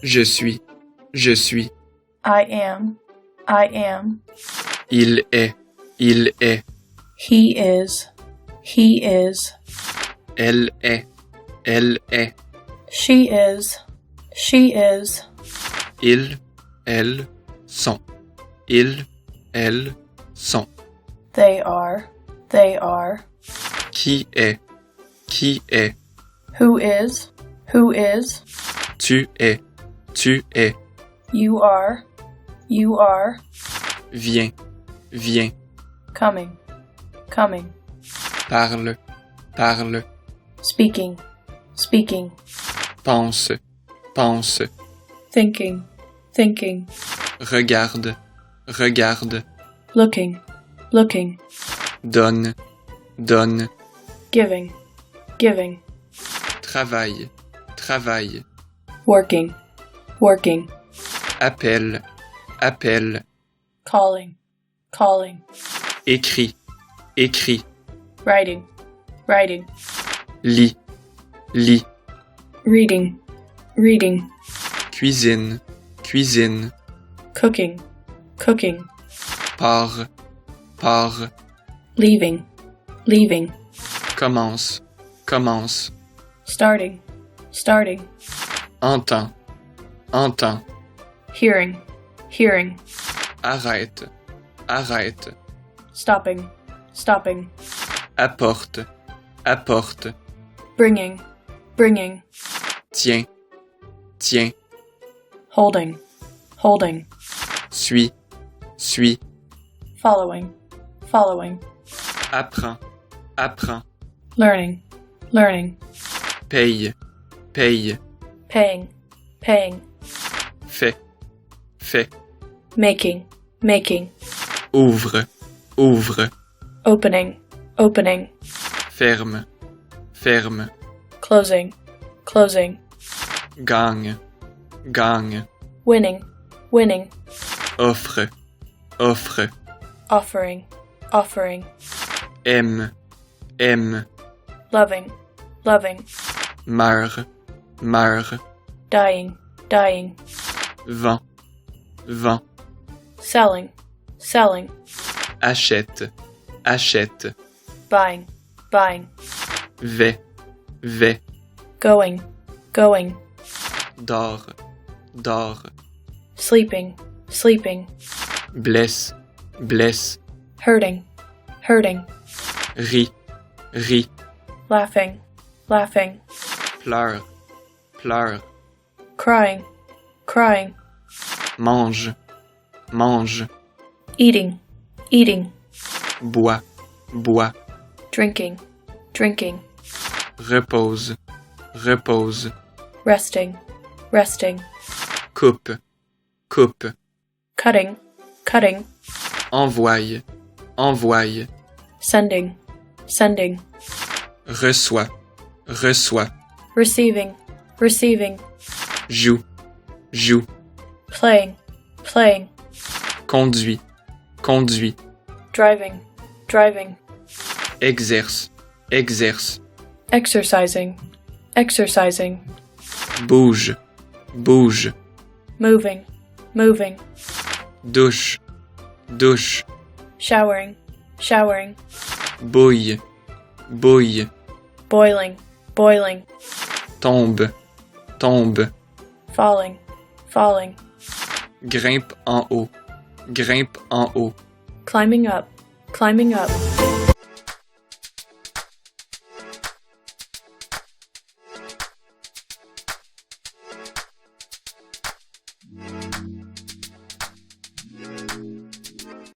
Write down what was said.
Je suis. Je suis. I am. I am. Il est. Il est. He is. He is. Elle est. Elle est. She is. She is. Ils, elles sont. Ils, elles sont. They are. They are. Qui est? Qui est? Who is? Who is? Tu es. Tu es. You are. You are. Viens. Viens. Coming. Coming. Parle. Parle. Speaking. Speaking. Pense. Pense. Thinking. Thinking. Regarde. Regarde. Looking. Looking. Donne. Donne. Giving. Giving. Travaille. Travaille. Working. Working. Appelle. Appelle. Calling. Calling. Écris. Écris. Writing. Writing. Lis. Lis. Reading. Reading. Cuisine. Cuisine. Cooking. Cooking. Pars. Pars. Leaving. Leaving. Commence. Commence. Starting. Starting. Entends. Entends. Hearing. Hearing. Arrête. Arrête. Stopping. Stopping. Apporte. Apporte. Bringing. Bringing. Tiens. Tiens. Holding. Holding. Suis. Suis. Following. Following. Apprends. Apprends. Learning. Learning. Paye. Paye. Paying. Paying. Fais. Fais. Making. Making. Ouvre. Ouvre. Opening. Opening. Ferme. Ferme. Closing. Closing. Gagne. Gagne. Winning. Winning. Offre. Offre. Offering. Offering. Aime. Aime. Loving. Loving. Meurt. Meurt. Dying. Dying. Vend. Vend. Selling. Selling. Achète. Achète. Buying. Buying. Vais. Vais. Going. Going. Dors. Dors. Sleeping. Sleeping. Blesse. Blesse. Hurting. Hurting. Ris. Ris. Laughing. Laughing. Pleure. Pleure. Crying. Crying. Mange. Mange. Eating. Eating. Bois. Bois. Drinking. Drinking. Repose. Repose. Resting. Resting. Coupe. Coupe. Cutting. Cutting. Envoie. Envoie. Sending. Sending. Reçois. Reçois. Receiving. Receiving. Joue. Joue. Playing. Playing. Conduis. Conduis. Driving. Driving. Exerce. Exerce. Exercising. Exercising. Bouge. Bouge. Moving. Moving. Douche. Douche. Showering. Showering. Bouille. Bouille. Boiling. Boiling. Tombe. Tombe. Falling. Falling. Grimpe en haut. Grimpe en haut. Climbing up. Climbing up.